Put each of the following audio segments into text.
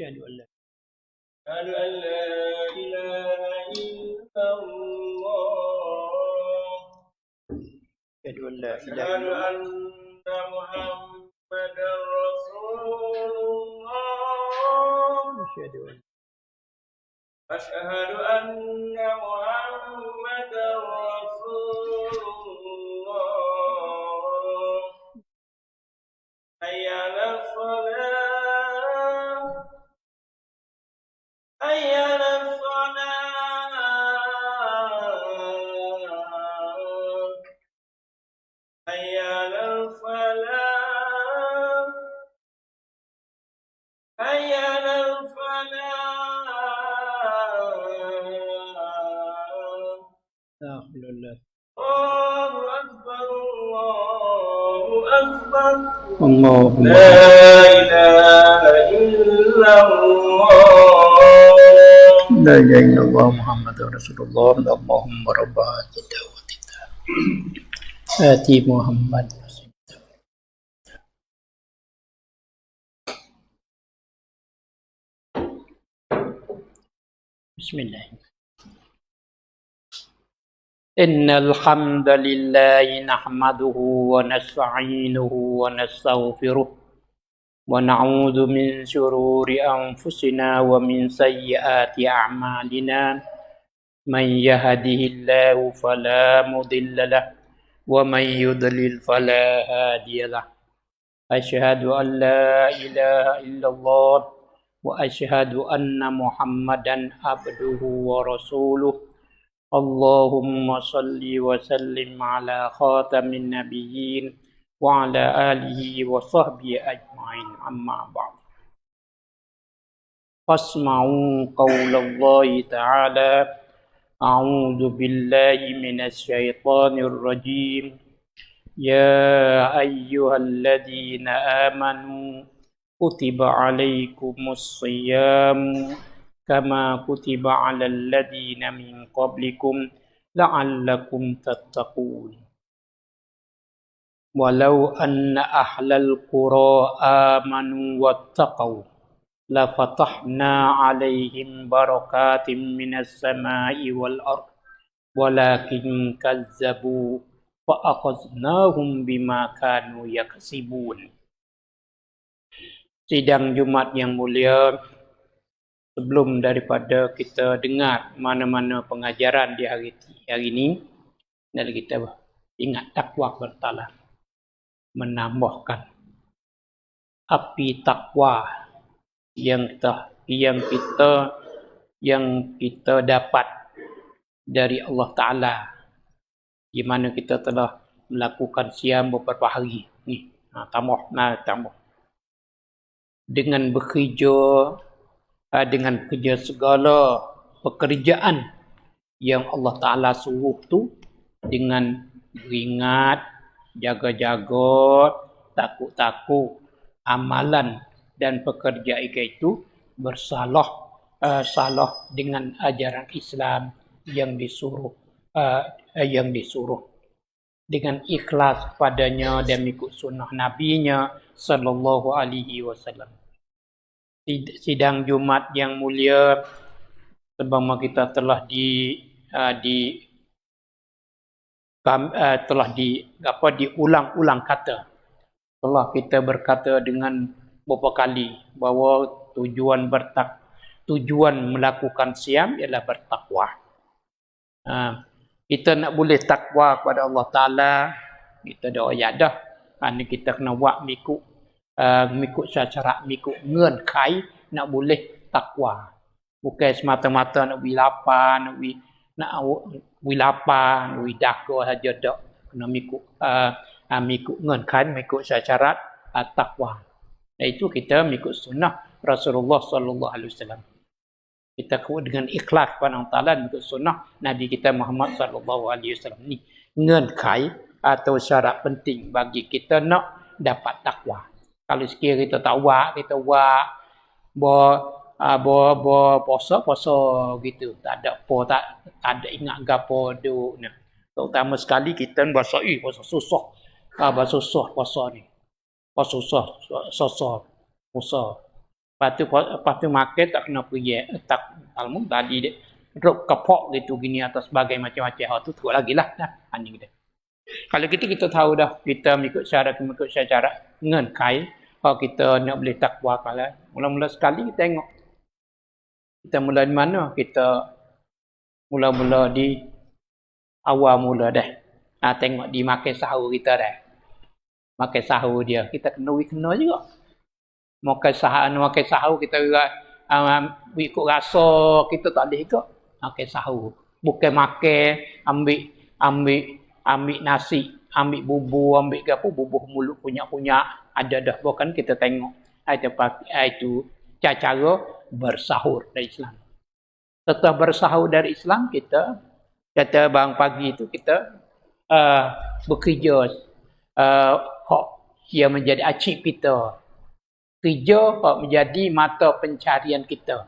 أشهد أن لا إله إلا الله أشهد أن لا إله أشهد إلا الله أن محمدا رسول الله أشهد أن محمدا رسول الله حي على الصلاة حي على الصلاة حي على الفلاح حي على الفلاح لا حول ولا الله أكبر الله أكبر اللهم لا إله إلا الله لا إله إلا الله محمد رسول الله اللهم رب هذه الدعوة آتي محمد بسم الله إن الحمد لله نحمده ونستعينه ونستغفره ونعوذ من شرور أنفسنا ومن سيئات أعمالنا من يهده الله فلا مضل له ومن يضلل فلا هادي له أشهد أن لا إله إلا الله وأشهد أن محمدا عبده ورسوله اللهم صل وسلم على خاتم النبيين وعلى آله وصحبه أجمعين أما بعد فاسمعوا قول الله تعالى أعوذ بالله من الشيطان الرجيم يا أيها الذين آمنوا كتب عليكم الصيام كما كتب على الذين من قبلكم لعلكم تتقون ولو أن أهل القرى آمنوا واتقوا لفتحنا عليهم بركات من السماء والأرض ولكن كذبوا فأخذناهم بما كانوا يكسبون. Sidang Jumat yang mulia, sebelum daripada kita dengar mana-mana pengajaran di hari ini, dan kita ingat takwa kepada Allah, menambahkan api takwa yang kita dapat dari Allah Ta'ala, di mana kita telah melakukan siam beberapa hari ni. Tambah dengan bekerja segala pekerjaan yang Allah Ta'ala suruh tu, dengan beringat, jaga-jaga, takut-takut, amalan dan pekerja itu bersalah dengan ajaran Islam yang disuruh dengan ikhlas padanya dan ikut sunnah Nabi-Nya sallallahu alaihi wasallam. Sidang Jumat yang mulia, sebagaimana kita telah diulang-ulang kata. Telah kita berkata dengan beberapa kali bahawa tujuan melakukan siam ialah bertakwa. Kita nak boleh takwa kepada Allah Ta'ala, kita dah ayat dah. Kerana kita kena buat mengikut syarat, mengikut ngenkai nak boleh takwa. Bukan semata-mata nak beri lapar, nak beri daka saja tak. Kena mengikut ngenkai, mengikut syarat takwa. Dan itu kita mengikut sunnah Rasulullah sallallahu alaihi wasallam. Kita dengan ikhlas kepada Allah Ta'ala dan sunnah Nabi kita Muhammad sallallahu alaihi wasallam ni ngenkai atau syarat penting bagi kita nak dapat takwa. Kalau sekiranya kita tak buat puasa gitu, tak ada ingat gapo duk ni. Terutama sekali kita bahasa susah puasa ni. Puasa. Lepas tu makan tak kena pergi. Tak almu tadi dia. Rok kepok gitu gini atas sebagai macam-macam. Tu teruk lagi lah. Ini kita. Kalau kita tahu dah. Kita mengikut syarat ngen kai. Kalau kita nak boleh takwa kalau mula-mula sekali kita tengok. Kita mula di mana? Kita mula-mula di awal mula dah. Tengok di makan sahur kita dah. Makan sahur dia. Kita kena juga. Makan sahur kita ikut rasa kita tak boleh ikut. Makan sahur. Bukan makan ambil nasi, ambil bubur, ambil apa bubur mulut punya ada dah bukan kita tengok. Itu cara bersahur dari Islam. Setelah bersahur dari Islam kita kata bang pagi itu kita bekerja ia menjadi acik kita. Kerja menjadi mata pencarian kita.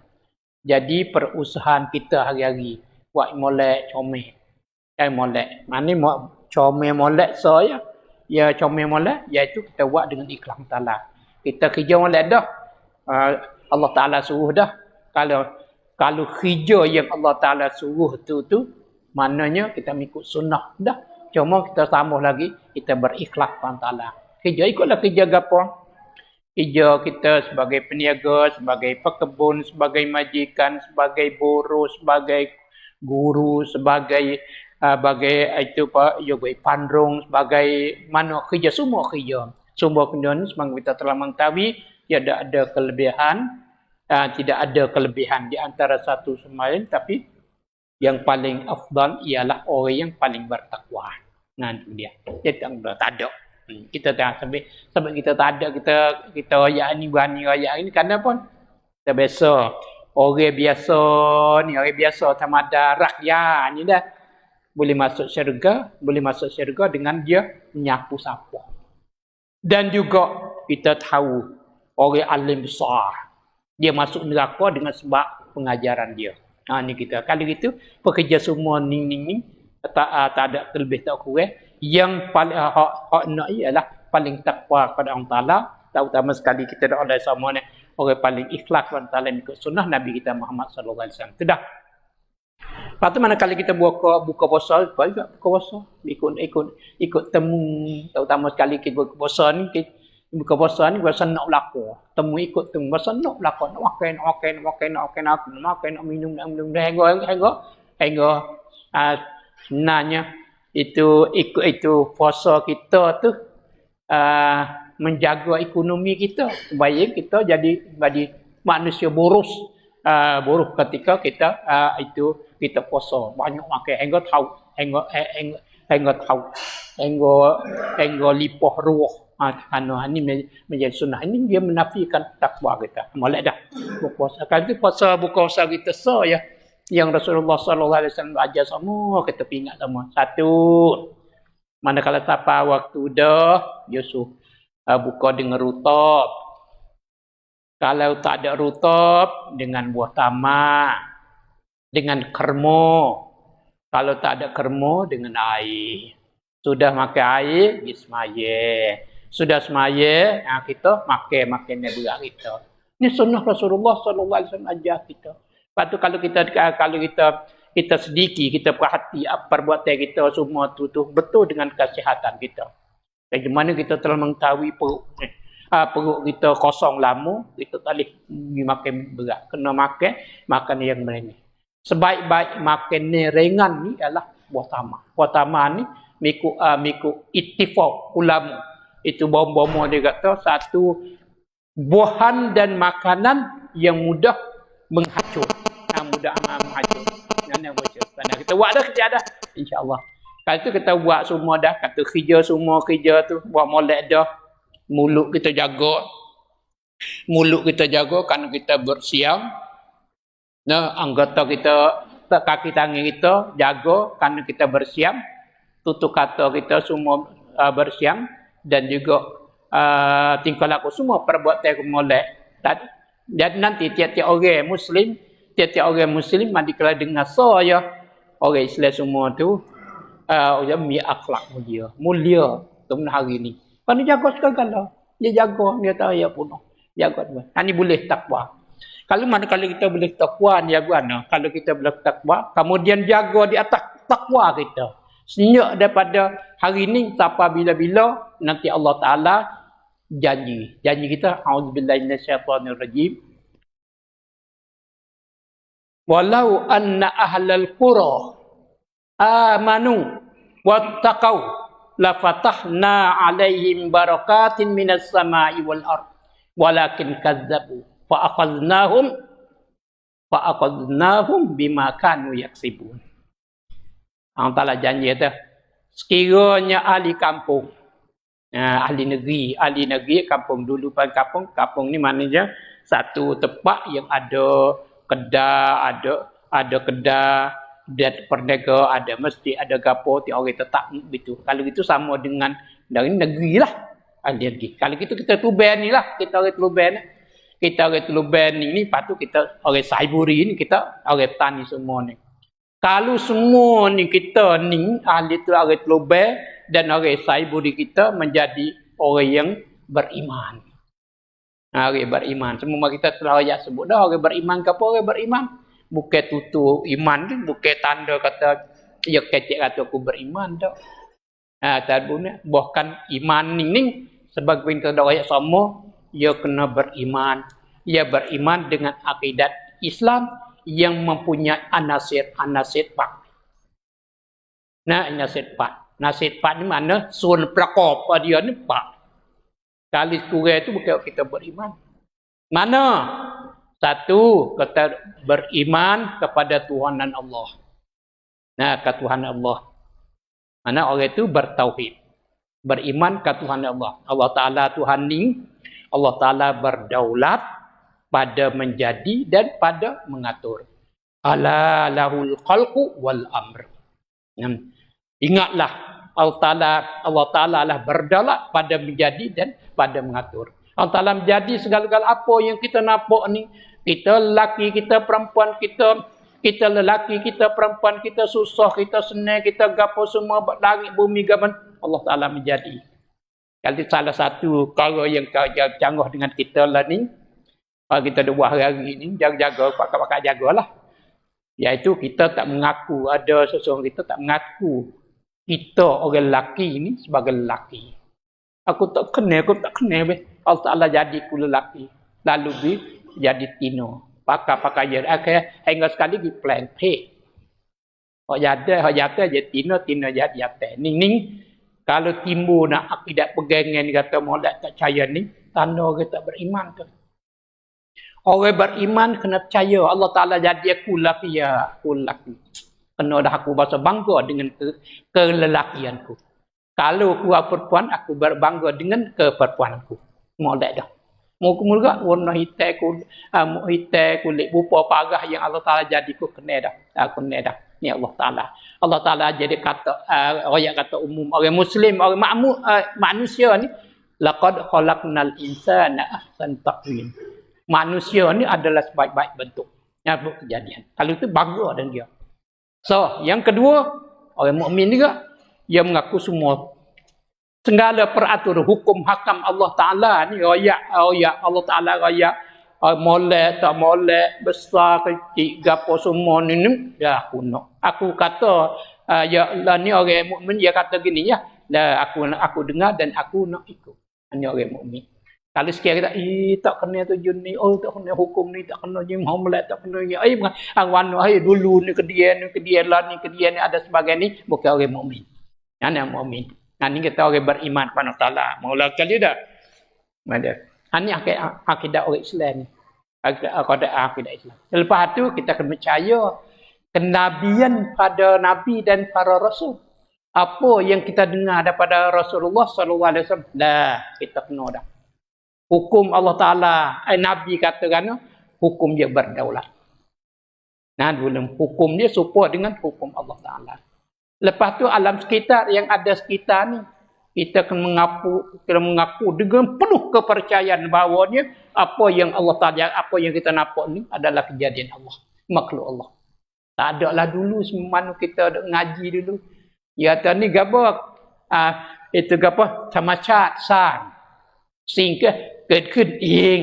Jadi perusahaan kita hari-hari buat molek comel. Molek. Mana comel molek saya? Ya comel molek iaitu kita buat dengan ikhlas taala. Kita kerja molek dah. Allah Taala suruh dah. Kalau kerja yang Allah Taala suruh tu maknanya kita mengikut sunnah dah. Cuma kita tambah lagi kita berikhlas kepada Taala. Kerja ikutlah kerja gapo? Kerja kita sebagai peniaga, sebagai pekebun, sebagai majikan, sebagai buruh, sebagai guru, sebagai pandrung, sebagai mana kerja, semua kerja. Semua kerja ni semang kita telah mengetahui tidak ada kelebihan di antara satu sama lain, tapi yang paling afdal ialah orang yang paling bertakwa. Nah itu dia. Jadi tak ada. Kita tak sebab kita tak ada kita ayat ni berani ayat ini kerana pun kita biasa orang biasa tamada rakyat ni dah boleh masuk syurga dengan dia menyapu sapu. Dan juga kita tahu orang alim besar dia masuk neraka dengan sebab pengajaran dia. Ni kita kalau gitu pekerja semua ning tak ada terlebih tak kurang. Yang paling hak nak ialah paling takwa kepada Allah Taala, terutama sekali kita dah ada sama ni orang paling ikhlas kepada Taala ikut sunnah Nabi kita Muhammad sallallahu alaihi wasallam. Sudah. Lepas tu mana kali kita buka puasa, buka puasa ikut temu, terutama sekali kita buka puasa ni puasa nak berlaku. Ikut temu puasa nak berlaku, nak makan, nak minum hingga sebenarnya itu puasa kita tu menjaga ekonomi kita supaya kita jadi manusia boros ketika kita puasa banyak makan hingga lipah ruh ini menjadi sunnah. Ini dia menafikan takwa kita. Molek dah berpuasa kan tu buka puasa kita ya yang Rasulullah sallallahu alaihi wasallam ajar semua kita ingat semua. Satu, manakala tapa waktu dah Yusuf buka dengan rutab. Kalau tak ada rutab dengan buah tamak, dengan kermo. Kalau tak ada kermo dengan air. Sudah makan air, semaya. Sudah semaya, kita makan berat kita. Ini sunnah Rasulullah sallallahu alaihi wasallam ajar kita. Lepas tu kalau kita sedikit, kita perhati perbuatan kita semua tu betul dengan kesihatan kita. Bagaimana kita telah mengetahui perut kita kosong lama, kita tak boleh makan berat. Kena makan yang berani. Sebaik-baik makan ni ringan ni adalah buah tamak. Buah tamak ni mengikut ittifaq ulama. Itu bom-bom dia kata satu buahan dan makanan yang mudah menghacur. Mudah menghacur. Yang baca. Karena kita buat dah kerja dah. InsyaAllah. Kalau tu kita buat semua dah. Kata kerja tu. Buat molek dah. Mulut kita jaga kerana kita bersiam. Anggota kita, kaki tangan kita jaga kerana kita bersiam. Tutup kata kita semua bersiam. Dan juga tingkah laku semua perbuatan molek. Dan nanti tiap-tiap orang Muslim manakala dengar saya orang Islam semua tu akhlak mulia tu hari ni. Kan dia jaga segala. Dia jaga dia tahu ya puno. Jaga dua. Ini boleh takwa. Kalau mana kalau kita boleh takwa ni jaga kalau kita boleh takwa, kemudian jaga di atas takwa kita. Senyap daripada hari ni sampai bila-bila nanti Allah Taala janji kita auzubillahi minasyaitonirrajim. Walau anna ahlal qura amanu wattaqau la fatahna alaihim barakatin minas samai wal ard walakin kazzabu fa aqadnahum bima kanu yaksibun. Allah Taala janji tu sekiranya ahli kampung, ahli negeri kampung dulu pan kampung ni maknanya satu tempat yang ada kedai, ada kedai dan perniaga, ada masjid, ada gapo, ti orang tetap begitu. Kalau itu sama dengan dari negeri lah. Ahli negeri. Kalau gitu kita tuben ni lah, kita orang tuben. Kita orang tuben ni patut kita orang Saiburi ni kita orang tani semua ni. Kalau semua ni kita ni ahli tu orang Telubel dan orang Saiburi kita menjadi orang yang beriman. Orang beriman. Semua kita telah ayat sebut dah orang beriman ke apa orang beriman. Bukan tutur iman tu, bukan tanda kata ya kecek kata aku beriman dah. Tadbunnya bahkan iman ni sebagai kita dah ayat sama ia kena beriman. Ia beriman dengan akidat Islam yang mempunyai anasir 4. Anasir 4. Nasir 4 ni mana? Sun prakop dia ni 4. Kali kurang tu bukan kita beriman. Mana? Satu, kita beriman kepada Tuhanan Allah. Ketuhanan Allah. Mana orang itu bertauhid. Beriman ke Tuhanan Allah. Allah Ta'ala Tuhan ni, Allah Ta'ala berdaulat pada menjadi dan pada mengatur. Ala lahul khalqu wal amr. Ingatlah Allah Ta'ala lah berdaulat pada menjadi dan pada mengatur. Allah Ta'ala menjadi segala-gala apa yang kita nampak ni. Kita lelaki, kita perempuan, kita lelaki, kita perempuan, kita susah, kita senang, kita gapo semua langit bumi gaban. Allah Ta'ala menjadi. Kalau salah satu perkara yang canggih dengan kita lah ni, kita ada buah hari ni, jaga-jaga, pakak-pakak jagalah. Iaitu kita tak mengaku, ada seseorang kita tak mengaku kita orang lelaki ni sebagai lelaki. Aku tak kenal. Allah Ta'ala jadi ku lelaki. Lalu jadi tino. Pakai je. Hingga sekali di plan pay. Hak jatuh jadi tino jadi jatuh. Ning kalau timbul nak akidat pegangan kata molek tak percaya ni, tanda orang tak beriman tu. Orang beriman kena percaya Allah Ta'ala jadi aku lelaki. Kena dah aku bahasa bangga dengan kelelakianku. Kalau aku perempuan, aku berbangga dengan keperempuananku. Molek dah. Moga-moga warna hitam kulit rupa parah yang Allah Ta'ala jadi ku kena dah. Kena dah. Ni Allah Ta'ala. Allah Ta'ala jadi kata ayat kata umum orang muslim, orang manusia ni laqad khalaqnal insana ahsan taqwim. Manusia ni adalah sebaik-baik bentuk. Apa kejadian. Kalau itu bangga dengan dia. So, yang kedua, orang mukmin juga dia mengaku semua segala peraturan hukum hakam Allah Ta'ala ni royak Allah Ta'ala royak molek tak molek besar kecil gapo semua ni dah aku nak. Aku kata ya lah ni orang mukmin dia kata gini ya. Dah aku dengar dan aku nak ikut. Hanya orang mukmin. Kalau sekiranya tak kena tu ni, tak kena hukum ni, tak kena je molek, tak kena ni. Angwan dulu ni kedian ni ada sebagai ni bukan orang mukmin. Yang mukmin. Ini kita orang beriman kepada Allah Ta'ala. Mula kali dah. Ada. Ini akidah orang Islam ni. Akidah Islam. Lepas tu kita akan percaya kenabian pada Nabi dan para Rasul. Apa yang kita dengar daripada Rasulullah SAW. Dah, kita kena dah. Hukum Allah Ta'ala. Nabi katakan hukum dia berdaulat. Hukum dia serupa dengan hukum Allah Ta'ala. Lepas tu alam sekitar yang ada sekitar ni kita kena mengaku dengan penuh kepercayaan bahawanya apa yang Allah Ta'ala, apa yang kita nampak ni adalah kejadian Allah, makhluk Allah. Tak ada lah dulu semana kita ada ngaji dulu. Ya tadi ni gapo itu gapo sama cat san. Sehingga เกิดขึ้นเอง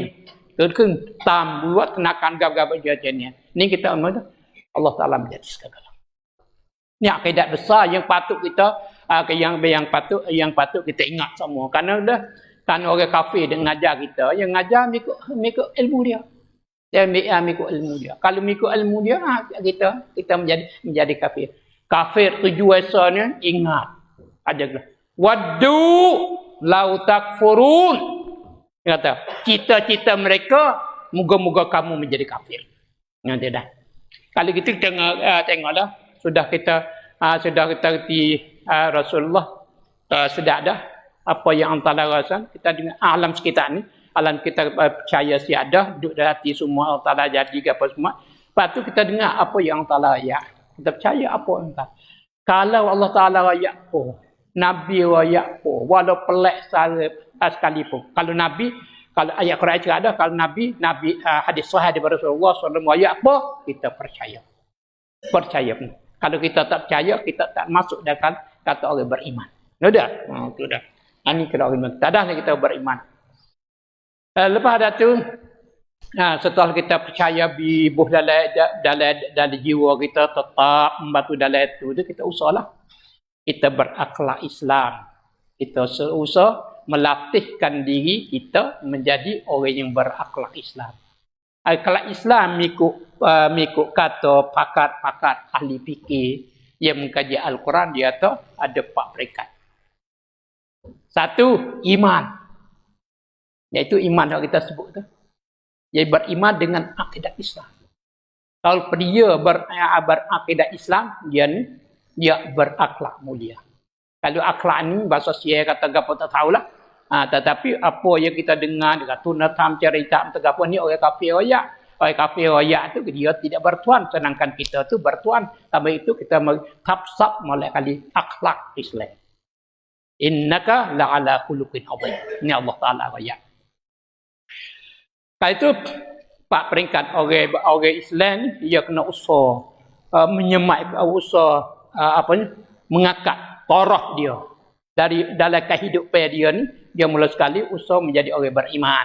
เกิดขึ้นตามวิวัฒนาการgab-gab jenisnya. Ni kita amal Allah Taala menjadi segala. Ni akidah besar yang patut kita yang patut kita ingat semua. Kerana orang kafir dia ngajar kita, yang ngajar mengikut ilmu dia. Dia mengikut ilmu dia. Kalau mengikut ilmu dia, kita menjadi kafir. Kafir tujuan asalnya ingat. Ajalah. Waddu lau takfurun. Dia kata, cita-cita mereka moga-moga kamu menjadi kafir. Nanti dah. Kalau gitu kita tengoklah sudah kita reti Rasulullah sudah ada apa yang antara rasa kita dengan alam sekitar ni, alam kita percaya siada duduk dalam hati semua Allah Taala jadi apa semua. Lepas tu kita dengar apa yang Allah Taala kita percaya apa entah. Kalau Allah Taala rakyat pun, Nabi rakyat pun, walau pelik sekalipun. Kalau Nabi, kalau ayat Quran juga ada, kalau Nabi hadis sahih daripada Rasulullah SAW rakyat apa, kita percaya. Percaya pun. Kalau kita tak percaya, kita tak masuk dalam kata orang beriman. Sudah? Sudah. Ini kata orang beriman. Tak ada kita beriman. Lepas itu, setelah kita percaya bibuh dalam jiwa kita tetap membatu dalam itu kita usahlah kita berakhlak Islam, kita usah melatihkan diri kita menjadi orang yang berakhlak Islam. Akhlak Islam mengikut kata pakar-pakar ahli fikih yang mengkaji Al-Quran, dia tu ada 4 peringkat. 1, iman, iaitu iman yang kita sebut tu. Dia beriman dengan akidah Islam. Kalau dia berakidah Islam, dia berakhlak mulia. Kalau akhlak ni bahasa Sia kata gapo tak tahulah. Tetapi apa yang kita dengar dekat tunatam cerita gapo ni orang kafir royak. Orang kafir royak tu dia tidak bertuan, sedangkan kita tu bertuan. Sampai itu kita tafsab mulai kali akhlak Islam. Innaka la'ala khuluqin azim. Ini Allah Taala royak. Kalau itu 4 peringkat orang Islam dia kena usaha menyemak usaha mengangkat taraf dia dari dalam kehidupan dia ni, dia mula sekali usaha menjadi orang beriman.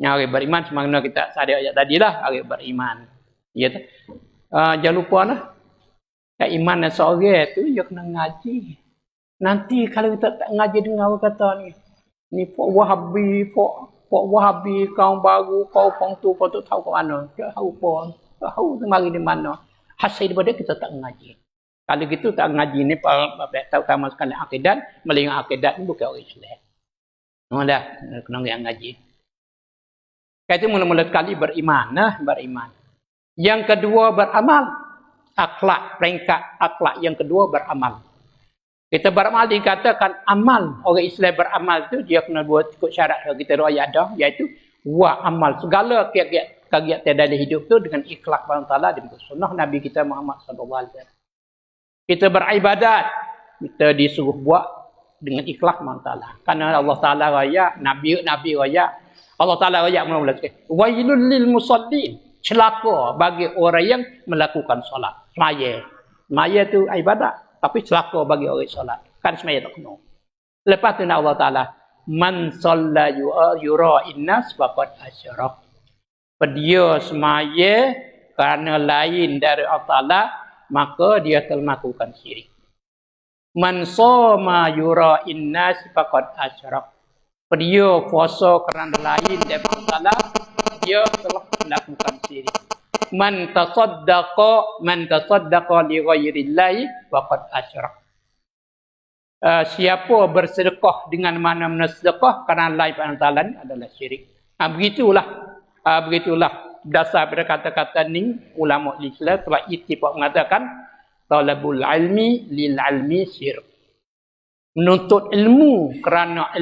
Yang orang beriman semana kita sadar ayat tadilah orang beriman. Ya tu. Jangan lupa lah. Keimanan seorang tu dia kena ngaji. Nanti kalau kita tak ngaji dengan orang kata ni Pak Wahabi kaum baru, kau tu tahu ke mana? Tak tahu pun. Tak tahu mari di mana. Hasil daripada kita tak ngaji. Kalau gitu tak ngaji ni tahu sama sekali akidah, melihat akidah ni bukan orang Islam. Dah kena ngaji. Itu mula-mula sekali beriman, beriman. Yang kedua beramal. Akhlak, peringkat akhlak yang kedua beramal. Kita beramal dikatakan amal. Orang Islam beramal tu dia kena buat ikut syarat yang kita riwayat dah, iaitu wa amal. Segala kegiatan dalam hidup tu dengan ikhlas kepada Allah Taala dan sunnah Nabi kita Muhammad sallallahu alaihi wasallam. Kita beribadat, kita disuruh buat dengan ikhlas kepada Allah Taala. Karena Allah Taala raya, Nabi raya. Allah Taala raya mula-mula sekali. Wailul lil musallin. Celaka bagi orang yang melakukan solat. Semaya tu ibadat. Tapi celaka bagi orang solat. Kan semaya tak kena. Lepas tu Allah Ta'ala. Man salla yura'in nas faqad asyarak. Dia semaya kerana lain dari Allah Ta'ala. Maka dia telah melakukan syirik. Man soma yura'in nas faqad asyarak. Dia puasa kerana lain dari Allah Ta'ala. Dia telah melakukan syirik. Man tasaddaqa li ghairillahi faqad asyrak. Siapa bersedekah dengan mana-mana sedekah kerana lain pada Allah adalah syirik. Begitulah dasar pada kata-kata ni ulama Islam telah ittifaq mengatakan talabul ilmi lil ilmi syirik. Menuntut ilmu kerana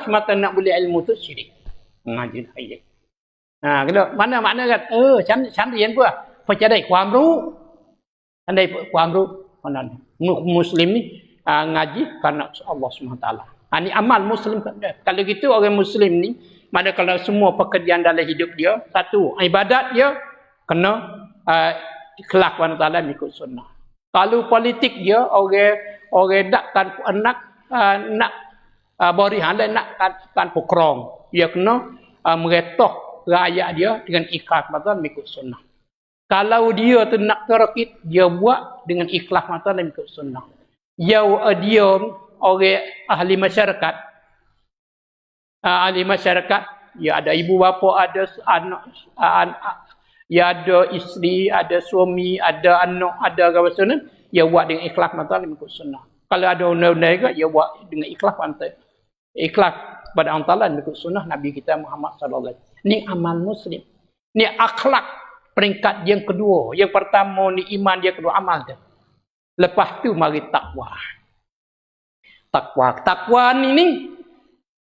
semata nak boleh ilmu tu syirik. Ngaji ayat. Kalau mana kan? ฉันเรียนเพื่อจะได้ความรู้ฉันได้ความรู้เพราะนั้นมุสลิมนี่ngaji karena Allah SWT. Ini amal muslim. Kalau gitu orang muslim ni, mana kalau semua pekerjaan dalam hidup dia, satu ibadat dia kena ikhlas kepada Allah mengikut sunnah. Kalau politik dia orang nak barihan dan nak kan pokrang. Dia kena meretoh rakyat dia dengan ikhlas mata mengikut sunnah. Kalau dia tu nak terakit, dia buat dengan ikhlas mata dan mengikut sunnah. Dia orang ahli masyarakat, ya ada ibu bapa, ada anak, ya ada isteri, ada suami, ada anak, ada apa semua, dia buat dengan ikhlas mata dan mengikut sunnah. Kalau ada undang-undang juga, dia buat dengan ikhlas mata. Ikhlas pada Allah Ta'ala mengikut sunnah Nabi kita Muhammad sallallahu alaihi wasallam. Ini amal muslim. Ini akhlak peringkat yang kedua. Yang pertama ni iman, yang kedua amal dia. Lepas tu mari takwa. Takwa ni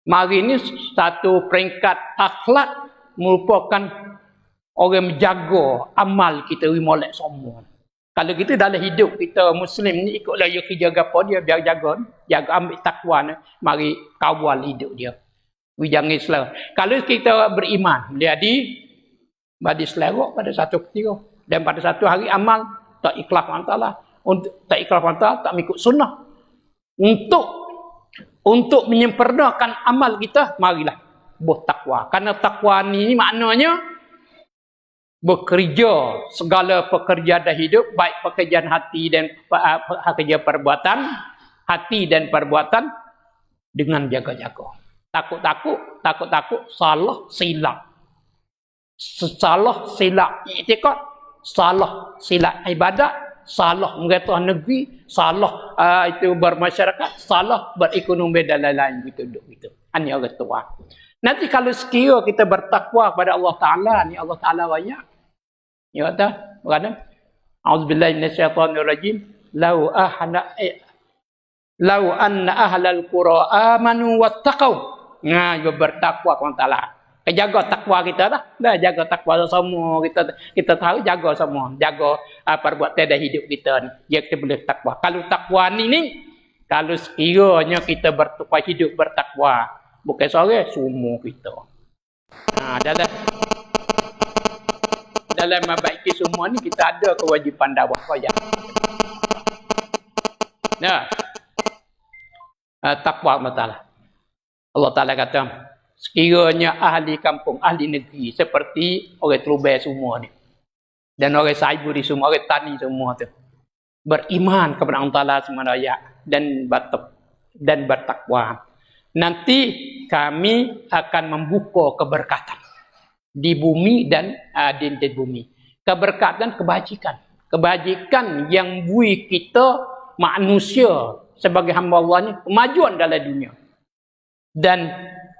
mari ni satu peringkat akhlak merupakan orang menjaga amal kita molek semua. Kalau kita dalam hidup kita Muslim ni ikutlah dia kerja apa dia biar jaga ambil takwa ni, mari kawal hidup dia. Jangan salah. Kalau kita beriman, jadi selera pada satu ketika dan pada satu hari amal tak ikhlas Allah, tak ikhlas Allah, tak mengikut sunnah. Untuk menyempurnakan amal kita, marilah bertakwa. Karena takwa ni maknanya bekerja segala pekerjaan hidup, baik pekerjaan hati dan pekerjaan perbuatan, hati dan perbuatan dengan jaga-jaga. Takut-takut, salah silap. Salah silap i'tikad, salah silap ibadat, salah mengetah negeri, salah itu bermasyarakat, salah berekonomi dan lain-lain gitu. Hanya orang tua. Nanti kalau sekira kita bertakwa kepada Allah Ta'ala, ni Allah Ta'ala banyak. Ya kata, berkata, A'udzubillahi minasyaitonirrajim, lau anna ahlal qura amanu wattaqau. Nah, dia bertakwa kepada Allah Ta'ala. Jaga takwa kita dah. Dah jaga takwa semua kita tahu jaga semua. Jaga perbuatan dan hidup kita ni. Kita boleh takwa. Kalau takwa ni kalau sekiranya kita bertakwa, hidup bertakwa, bukan seorang semua kita. Dalam membaiki semua ni kita ada kewajipan dakwah saja. Nah, takwa Allah Ta'ala kata, sekiranya ahli kampung, ahli negeri seperti orang Terubai semua ni dan orang Saiburi semua, orang Tani semua tu beriman kepada Allah Ta'ala semua dan bertakwa, nanti kami akan membuka keberkatan di bumi dan di bumi. Keberkatan kebajikan yang bui kita manusia sebagai hamba Allah ni kemajuan dalam dunia dan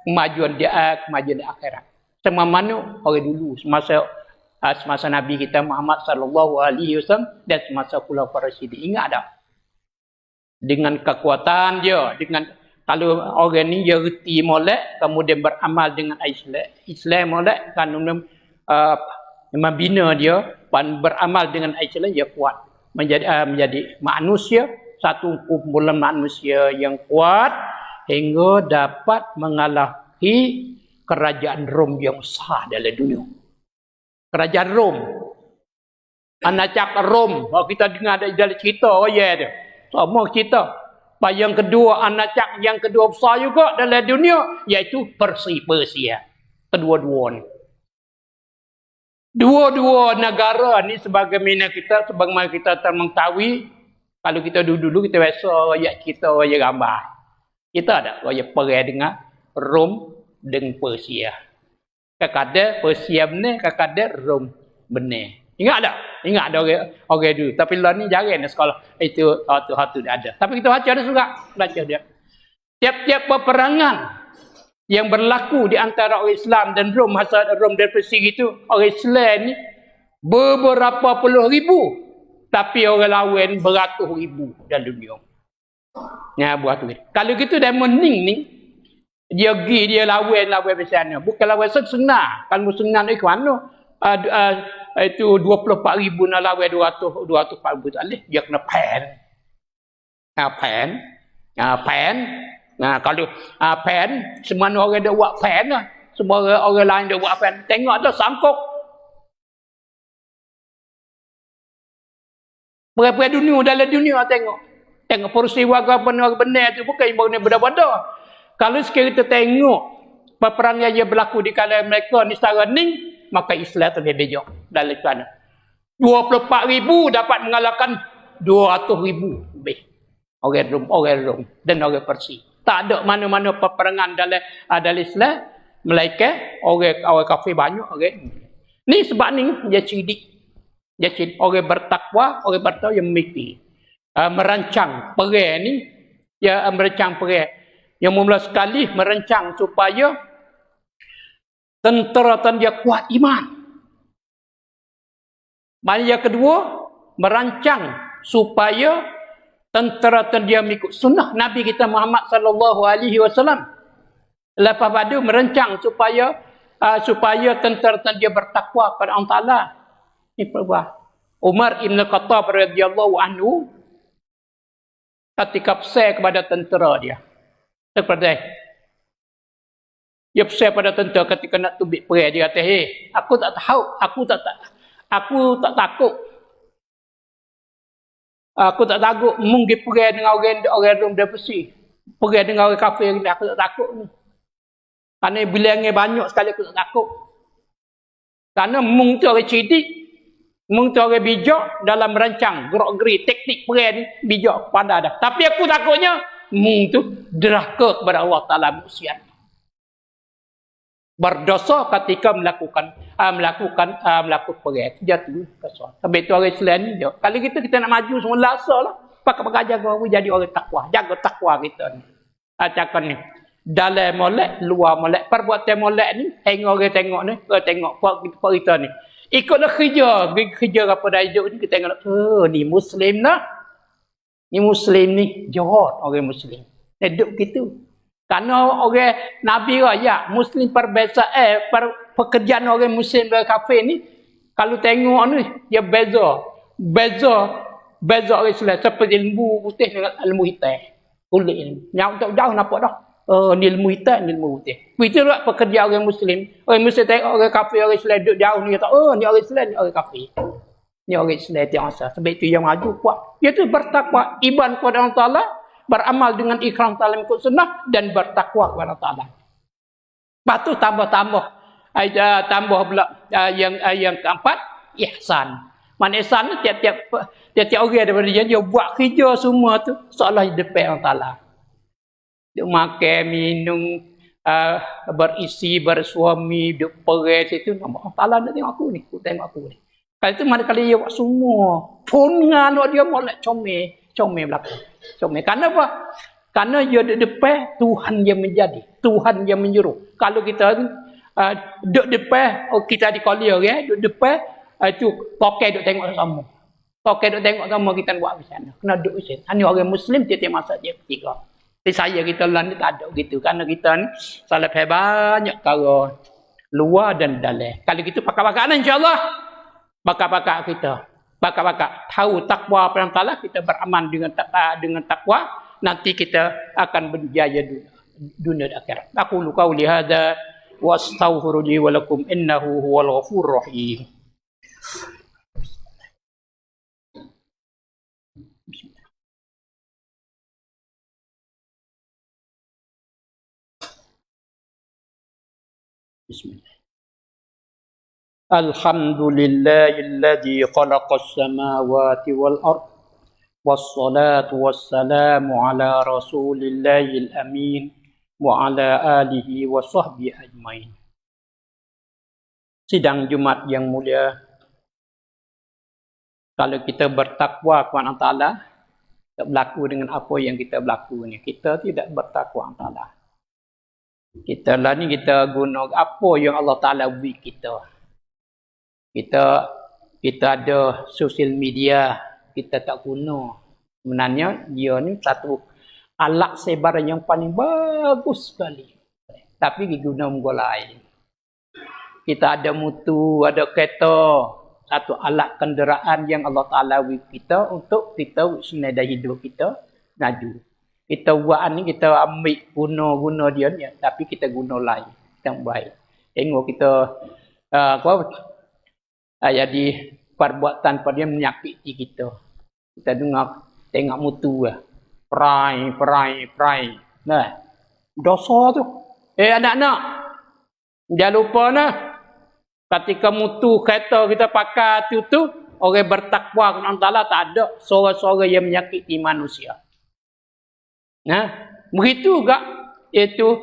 kemajuan di akhirat. Semua mana orang dulu semasa Nabi kita Muhammad sallallahu alaihi wasallam dan semasa Khulafaur Rasyidin. Ingat tak? Dengan kekuatan dia, kalau orang ni dia reti molek, kemudian beramal dengan Islam molek, kan membina dia, beramal dengan Islam, dia kuat. Menjadi manusia, satu kumpulan manusia yang kuat, hingga dapat mengalahi kerajaan Rom yang besar dalam dunia. Kerajaan Rom. Anak cakap Rom, kalau kita dengar dalam cerita, tu. Sama cerita. Yang kedua yang kedua besar juga dalam dunia, iaitu Persia. Kedua-dua ni. Dua-dua negara ni sebagaimana kita mengetahui, kalau kita dulu kita biasa ayat kita gambar. Kita ada perang dengan Rom dengan Persia. Kadang-kadang Persia benar, kadang-kadang Rom benar. Ingat ada orang dulu. Tapi lah ni jarang sekolah. Itu hatu ada. Tapi kita baca dia. Tiap-tiap peperangan yang berlaku di antara orang Islam dan Rom, masa Rom dan Persia itu, orang Islam ni beberapa puluh ribu. Tapi orang lawan beratus ribu dalam dunia. Ya, beratus. Kalau gitu dia mening ni, dia lawan bersama. Bukan lawan senang. Kalau senang ni ke mana? Itu 24,000 nak lawan 240,000 tak boleh. Dia kena pen. Pen. Nah, kalau pen, semua orang dah buat pen lah. Semua orang lain dah buat pen. Tengok tu sangkuk. Berapa dalam dunia tengok. Tengok peristiwa apa benar tu bukan ibu ni benda-benda. Kalau sekarang kita tengok peperangan yang berlaku di kalangan mereka ni secara ni, maka Islam tu lebih bijak dalam sana. 24,000 dapat mengalahkan 200,000 lebih. Orang Rom dan orang Persia. Tak ada mana-mana peperangan dalam Islam melainkan orang kafir banyak orang. Ni sebab ni dia cerdik. Orang bertakwa, orang bertakwa yang memikir. Merancang perang ni, dia merancang perang. Yang mula sekali merancang supaya tentera dia kuat iman. Yang kedua, merancang supaya tentera dia mengikut sunnah Nabi kita Muhammad sallallahu alaihi wasallam. Lepas pada merancang supaya tentera dia bertakwa kepada Allah Taala. Ini perbuah. Umar Ibn Khattab radhiyallahu anhu ketika pesan kepada tentera dia. Seperti dia pesan pada tentera ketika nak tubik perang, dia kata, "Hei, aku tak tahu, aku tak takut. Aku tak takut mungkin perang dengan orang Rom dan Persia. Perang dengan orang kafir ni, aku tak takut ni. Kerana bilangnya banyak sekali aku tak takut. Kerana mung tu orang cerdik, mung tu orang bijak dalam merancang gerak-geri teknik perang ni bijak pada dah. Tapi aku takutnya mung tu derhaka kepada Allah Taala maksiat. Berdosa ketika melakukan perang. Jatuh kesal. Sebab itu orang Islam ni dia. Kalau kita nak maju semua lasalah. Pakai jaga jadi orang takwa. Jaga takwa kita ni. Cakap ni. Dalam molek, luar molek. Perbuatan molek ni, orang tengok ni, orang tengok buat kita ni. Ikutlah kerja apa dah hidup ni, kita tengok, ni Muslim lah. Ni Muslim ni, jahat orang Muslim. Hidup gitu. Karena orang Nabi raya, Muslim perbezaan, pekerjaan orang Muslim dan kafir ni, kalau tengok ni, dia beza orang Islam. Seperti ilmu putih dengan ilmu hitam. Kulit ilmu. Yang jauh nampak dah. Ni ilmu hitam, ni ilmu putih. Begitu juga pekerja orang Muslim. Orang Muslim tengok orang kafir, orang Islam duduk jauh ni, kata, ni orang Islam, ni orang kafir. Ni orang Islam yang asal. Sebab itu yang maju kuat. Iaitu bertakwa, iman kepada Allah Ta'ala, beramal dengan ikhram ta'ala ikut sunnah, dan bertakwa kepada Allah Ta'ala. Lepas tu tambah pula yang keempat, ihsan. Mana ihsan ni tiap-tiap orang daripada dia buat kerja semua tu seolah di depan Allah Ta'ala. Dia makan, minum, berisi, bersuami, duduk perang situ. Allah Ta'ala nak tengok aku ni. Tengok aku ni. Kali tu mana kali dia buat semua. Pungan dia molek comel belakang. Comel. Kerana apa? Kerana dia duduk depan, Tuhan yang menjadi. Tuhan yang menyuruh. Kalau kita duduk depan, kita di kolia, duduk depan, itu tokai duduk tengok sama. Tokai duduk tengok sama, kita buat di sana. Kena duduk di sana. Ini orang Muslim, tiap-tiap masa dia ketiga. Tapi saya kita lah ni tak ada gitu. Kerana kita ni salah banyak perkara luar dan dalam. Kalau gitu pakar-pakar ni insyaAllah. Pakar-pakar kita. Pakar-pakar. Tahu takwa pada Allah. Kita beramal dengan takwa. Nanti kita akan berjaya dunia dan akhirat. Aku qawli hadha wa astaghfiru li wa lakum innahu huwal ghafurur rahim. Bismillah. Alhamdulillahilladzi khalaqas samawati wal ard. Wassalatu wassalamu ala rasulillahil amin wa ala alihi wa sahbihi ajmain. Sidang Jumat yang mulia, kalau kita bertakwa kepada Allah Ta'ala, tak berlaku dengan apa yang kita berlaku ni. Kita tidak bertakwa Allah Ta'ala. Kita lah ni kita guna apa yang Allah Ta'ala beri kita. Kita ada sosial media, kita tak guna. Sebenarnya dia ni satu alat sebaran yang paling bagus sekali. Tapi diguna menggunakan lain. Kita ada mutu, ada kereta, satu alat kenderaan yang Allah Ta'ala beri kita untuk kita senada hidup kita maju. Kita buat ni, kita ambil guna dia ni, tapi kita guna lain yang baik. Tengok kita jadi perbuatan pada dia menyakiti kita. Kita dengar, tengok mutu lah. Perai. Nah. Dosa tu. Anak-anak, jangan lupa nah. Ketika mutu kereta kita pakai tu orang bertakwa kepada Allah Taala tak ada suara-suara yang menyakiti manusia. Nah, begitu juga itu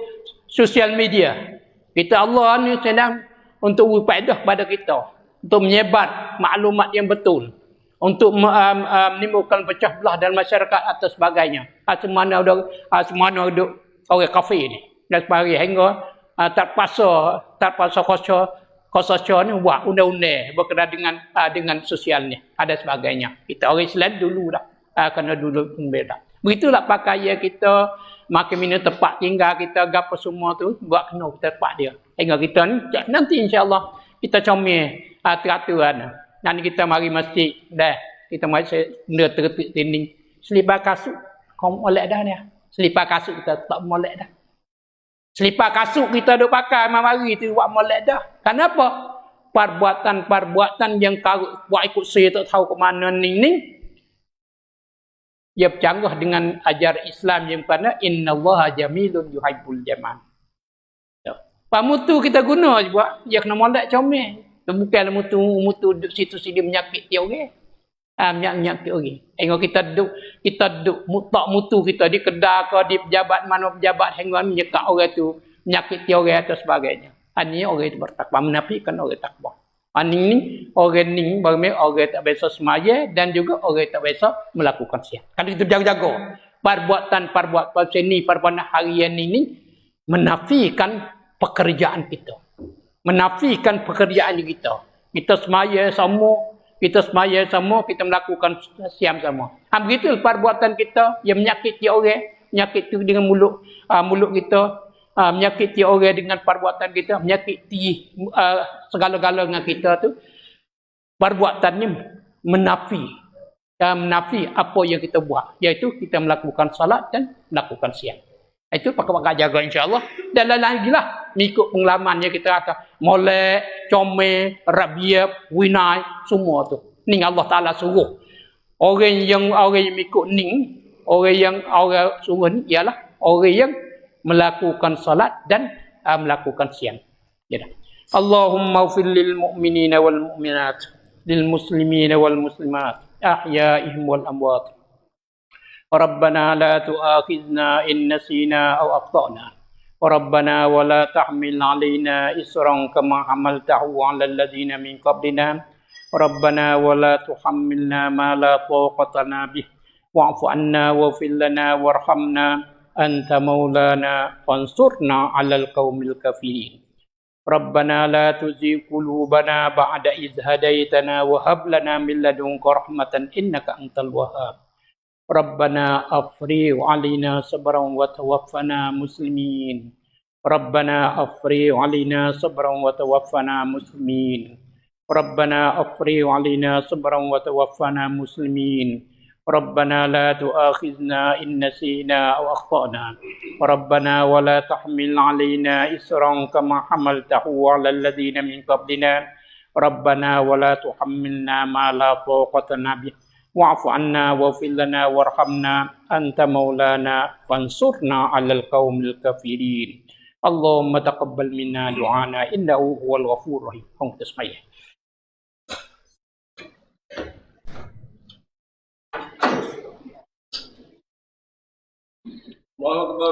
sosial media. Kita Allah ni sedang untuk berfaedah pada kita, untuk menyebar maklumat yang betul, untuk menimbulkan pecah belah dalam masyarakat atau sebagainya. Semana ada orang kafir ni dan sebagainya hingga terpaksa khususnya ni buat undang-undang berkenaan dengan sosial ni ada sebagainya. Kita orang Islam dulu dah kena dulu beda. Begitulah pakaian kita, makin minum tempat tinggal kita, gapo semua tu buat kena tempat dia. Hingga kita ni nanti insya-Allah kita comel teraturan. Nanti kita mari masjid dah. Kita mari benda tertib tinding. Selipar kasut kau molek dah ni. Selipar kasut kita tak molek dah. Selipar kasut kita duk pakai mari tu buat molek dah. Kenapa? Perbuatan yang karut buat ikut saya tak tahu ke mana ni. Ia bercanggah dengan ajar Islam yang mana innallaha jamilun yuhibbul jamal. Pamutu kita guna buat dia kena molek comel. Bukanlah mutu duduk situ sini menyakiti orang. Menyakiti orang. Hingga kita duduk tak mutu kita di kedai ke di pejabat mana pejabat hingga menyekat orang tu menyakiti orang atau sebagainya. Ini orang itu bertakwa menafikan orang takwa. Ini orang ni bagaimana orang tak biasa semaya dan juga orang tak biasa melakukan siap. Kalau kita jaga-jaga perbuatan seni perbuatan harian ini menafikan pekerjaan kita. Menafikan pekerjaan kita. Kita semaya sama, kita melakukan siam sama. Begitu perbuatan kita yang menyakiti orang, menyakiti dengan mulut kita, menyakiti orang dengan perbuatan kita, menyakiti segala-galanya dengan kita tu. Perbuatan ni menafi apa yang kita buat, iaitu kita melakukan salat dan melakukan siam. Itu pakai jaga insya-Allah. Dan lain lagi lah mengikut pengalaman yang kita kata molek, comel, rabiab, winai semua tu. Ni Allah Taala suruh. Orang yang ikut ni, orang suruh ni ialah orang yang melakukan salat dan melakukan siam. Ya dah. Allahumma ighfir lil mu'minina wal mu'minat, lil muslimina wal muslimat, ahya'ihim wal amwat. ربنا لا تؤاخذنا إن نسينا أو أخطأنا ربنا ولا تحمل علينا إصرا كما حملته على الذين من قبلنا ربنا ولا تحملنا ما لا طاقة لنا به واعف عنا واغفر لنا وارحمنا أنت مولانا فانصرنا على القوم الكافرين ربنا لا تزغ قلوبنا بعد إذ هديتنا وهب لنا من لدنك رحمة إنك أنت الوهاب ربنا أفرغ علينا صبرا وتوفنا مسلمين ربنا أفرغ علينا صبرا وتوفنا مسلمين ربنا أفرغ علينا صبرا وتوفنا مسلمين ربنا لا تؤاخذنا إن نسينا أو أخطأنا ربنا ولا تحمل علينا إصرا كما حملته على الذين من قبلنا ربنا ولا تحملنا ما لا طاقة لنا به واعف عنا واغفر لنا وارحمنا أنت مولانا فانصرنا على القوم الكافرين اللهم تقبل منا دعانا إنه هو الغفور الرحيم. Không tasmiyah. Allahu Akbar.